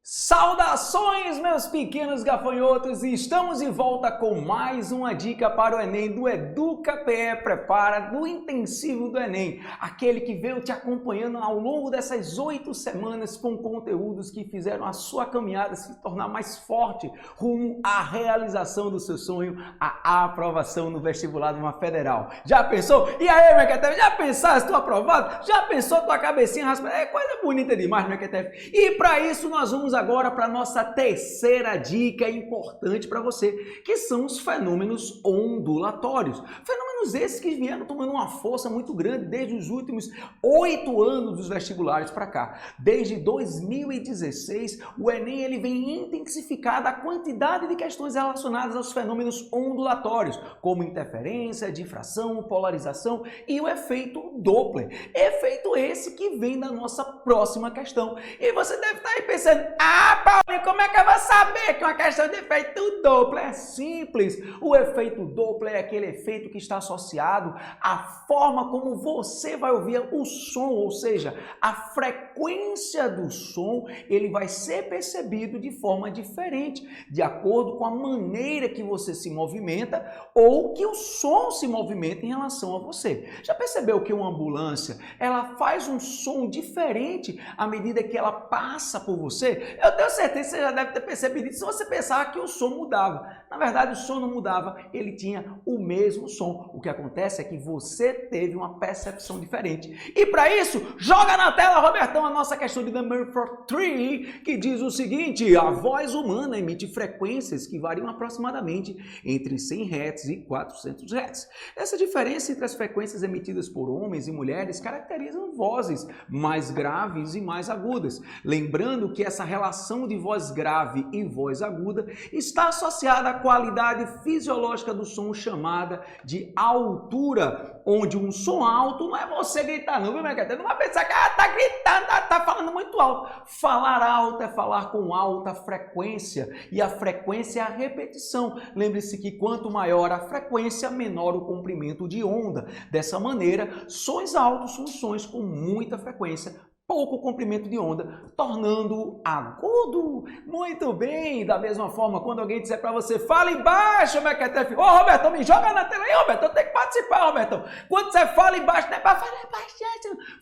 Saudações, meus pequenos gafanhotos, e estamos de volta com mais uma dica para o Enem do EducaPE Prepara, do intensivo do Enem, aquele que veio te acompanhando ao longo dessas 8 semanas com conteúdos que fizeram a sua caminhada se tornar mais forte rumo à realização do seu sonho, a aprovação no vestibular de uma federal. Já pensou? E aí, Mequetef, já pensaste, tu aprovado? Já pensou tua cabecinha raspada? É coisa bonita demais, Mequetef. E para isso nós vamos agora para a nossa terceira dica importante para você, que são os fenômenos ondulatórios. Fenômenos esses que vieram tomando uma força muito grande desde os últimos 8 anos dos vestibulares para cá. Desde 2016, o Enem ele vem intensificando a quantidade de questões relacionadas aos fenômenos ondulatórios, como interferência, difração, polarização e o efeito Doppler. Efeito esse que vem da nossa próxima questão. E você deve estar aí pensando, Paulinho, como é que eu vou saber que uma questão de efeito Doppler é simples? O efeito Doppler é aquele efeito que está associado à forma como você vai ouvir o som, ou seja, a frequência do som, ele vai ser percebido de forma diferente, de acordo com a maneira que você se movimenta ou que o som se movimenta em relação a você. Já percebeu que uma ambulância, ela faz um som diferente à medida que ela passa por você? Eu tenho certeza que você já deve ter percebido isso se você pensar que o som mudava. Na verdade, o som não mudava, ele tinha o mesmo som. O que acontece é que você teve uma percepção diferente. E para isso, joga na tela, Robertão, a nossa questão de number 3, que diz o seguinte: a voz humana emite frequências que variam aproximadamente entre 100 Hz e 400 Hz. Essa diferença entre as frequências emitidas por homens e mulheres caracterizam vozes mais graves e mais agudas. Lembrando que essa relação de voz grave e voz aguda está associada à qualidade fisiológica do som chamada de altura, onde um som alto não é você gritar não, viu, Mequetef? Não vai pensar que tá gritando, tá falando muito alto. Falar alto é falar com alta frequência, e a frequência é a repetição. Lembre-se que quanto maior a frequência, menor o comprimento de onda. Dessa maneira, sons altos são sons com muita frequência, pouco comprimento de onda, tornando agudo. Muito bem, da mesma forma, quando alguém disser para você, fale baixo, Mequetef. Ô, Robertão, me joga na tela aí, Robertão, tem que participar, Robertão. Quando você fala baixo, não é para falar baixo.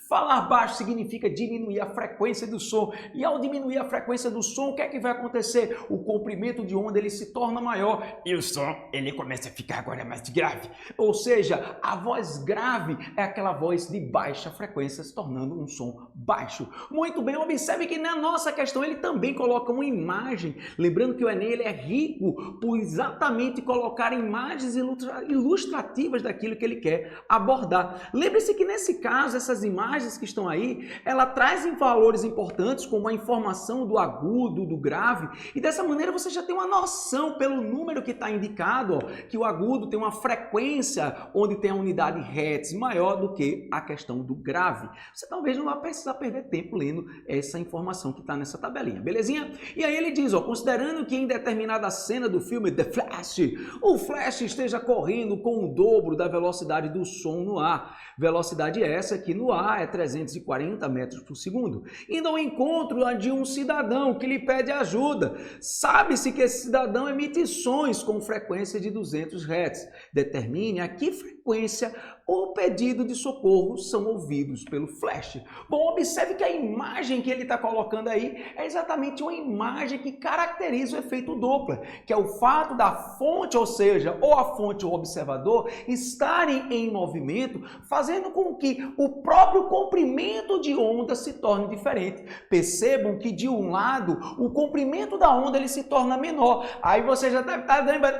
Falar baixo significa diminuir a frequência do som. E ao diminuir a frequência do som, o que é que vai acontecer? O comprimento de onda, ele se torna maior e o som, ele começa a ficar agora mais grave. Ou seja, a voz grave é aquela voz de baixa frequência, se tornando um som baixo. Muito bem, observe que na nossa questão ele também coloca uma imagem. Lembrando que o Enem ele é rico por exatamente colocar imagens ilustrativas daquilo que ele quer abordar. Lembre-se que nesse caso, essas imagens que estão aí, ela trazem valores importantes como a informação do agudo, do grave, e dessa maneira você já tem uma noção pelo número que está indicado, ó, que o agudo tem uma frequência onde tem a unidade Hertz maior do que a questão do grave. Você talvez não vai precisar perder tempo lendo essa informação que está nessa tabelinha, belezinha? E aí ele diz, ó, considerando que em determinada cena do filme The Flash, o Flash esteja correndo com o dobro da velocidade do som no ar. Velocidade essa que no ar é 340 metros por segundo. Indo ao encontro de um cidadão que lhe pede ajuda. Sabe-se que esse cidadão emite sons com frequência de 200 Hz. Determine a que frequência o pedido de socorro são ouvidos pelo Flash. Bom, observe que a imagem que ele está colocando aí é exatamente uma imagem que caracteriza o efeito Doppler, que é o fato da fonte, ou seja, ou a fonte ou o observador, estarem em movimento, fazendo com que o próprio comprimento de onda se torne diferente. Percebam que de um lado, o comprimento da onda ele se torna menor. Aí você já deve estar lembrando,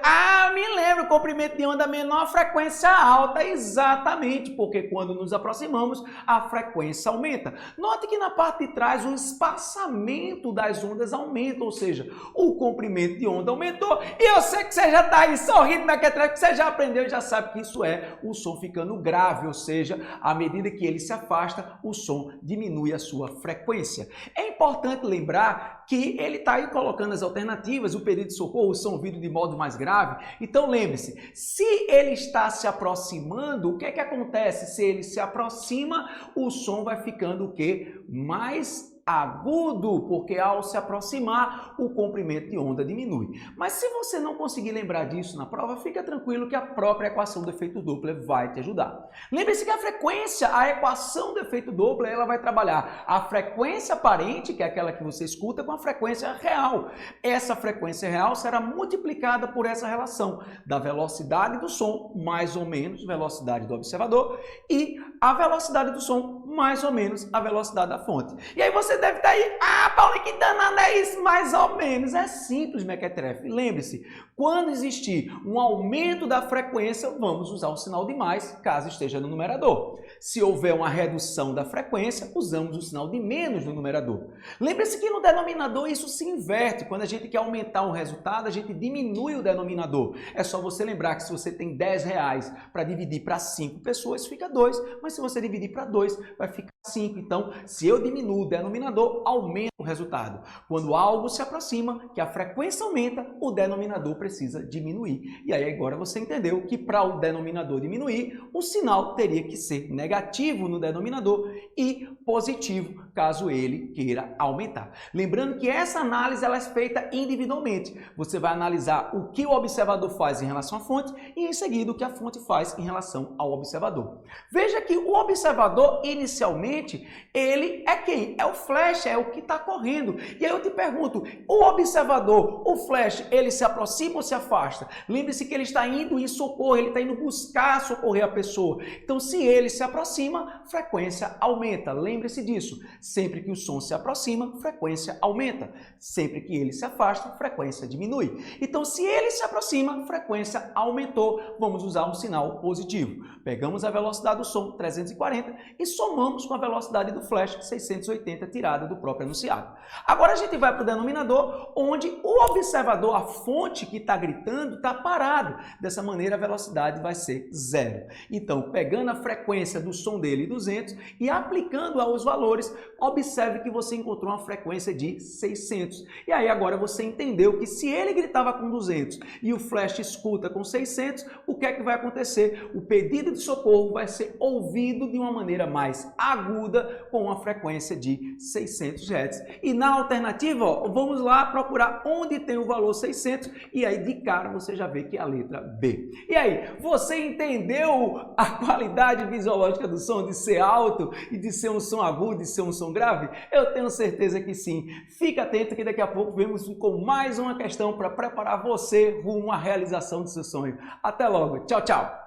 me lembro, comprimento de onda menor, frequência alta. Exatamente, porque quando nos aproximamos, a frequência aumenta. Note que na parte de trás o espaçamento das ondas aumenta, ou seja, o comprimento de onda aumentou. E eu sei que você já está aí sorrindo, Mequetef, que você já aprendeu e já sabe que isso é o som ficando grave, ou seja, à medida que ele se afasta, o som diminui a sua frequência. É importante lembrar que ele está aí colocando as alternativas, o pedido de socorro são ouvidos de modo mais grave. Então lembre-se, se ele está se aproximando, o que é que acontece? Se ele se aproxima, o som vai ficando o quê? Mais agudo, porque ao se aproximar, o comprimento de onda diminui. Mas se você não conseguir lembrar disso na prova, fica tranquilo que a própria equação do efeito Doppler vai te ajudar. Lembre-se que a frequência, a equação do efeito Doppler, ela vai trabalhar a frequência aparente, que é aquela que você escuta, com a frequência real. Essa frequência real será multiplicada por essa relação da velocidade do som, mais ou menos velocidade do observador, e a velocidade do som, mais ou menos a velocidade da fonte. E aí você deve estar aí, Paulo, que danado é isso? Mais ou menos. É simples, mequetrefe. Lembre-se, quando existir um aumento da frequência, vamos usar o sinal de mais, caso esteja no numerador. Se houver uma redução da frequência, usamos o sinal de menos no numerador. Lembre-se que no denominador isso se inverte. Quando a gente quer aumentar um resultado, a gente diminui o denominador. É só você lembrar que se você tem R$10 para dividir para 5 pessoas, fica 2, mas se você dividir para 2, vai ficar 5. Então, se eu diminuo o denominador, aumenta o resultado. Quando algo se aproxima, que a frequência aumenta, o denominador precisa diminuir. E aí agora você entendeu que para o denominador diminuir, o sinal teria que ser negativo no denominador e positivo caso ele queira aumentar. Lembrando que essa análise ela é feita individualmente. Você vai analisar o que o observador faz em relação à fonte e em seguida o que a fonte faz em relação ao observador. Veja que o observador inicialmente ele é quem? É o flash, é o que está correndo. E aí eu te pergunto, o observador, o flash, ele se aproxima ou se afasta? Lembre-se que ele está indo em socorro, ele está indo buscar socorrer a pessoa. Então, se ele se aproxima, frequência aumenta. Lembre-se disso. Sempre que o som se aproxima, frequência aumenta. Sempre que ele se afasta, frequência diminui. Então, se ele se aproxima, frequência aumentou. Vamos usar um sinal positivo. Pegamos a velocidade do som, 340, e somamos com a velocidade do flash, 680, tirada do próprio enunciado. Agora a gente vai para o denominador, onde o observador, a fonte que está gritando, está parado. Dessa maneira, a velocidade vai ser 0. Então, pegando a frequência do som dele, 200, e aplicando aos valores, observe que você encontrou uma frequência de 600. E aí agora você entendeu que se ele gritava com 200 e o flash escuta com 600, o que é que vai acontecer? O pedido de socorro vai ser ouvido de uma maneira mais aguda com uma frequência de 600 Hz. E na alternativa, ó, vamos lá procurar onde tem o valor 600 e aí de cara você já vê que é a letra B. E aí, você entendeu a qualidade fisiológica do som de ser alto e de ser um som agudo, de ser um som grave? Eu tenho certeza que sim. Fica atento que daqui a pouco vemos com mais uma questão para preparar você rumo à realização do seu sonho. Até logo. Tchau, tchau.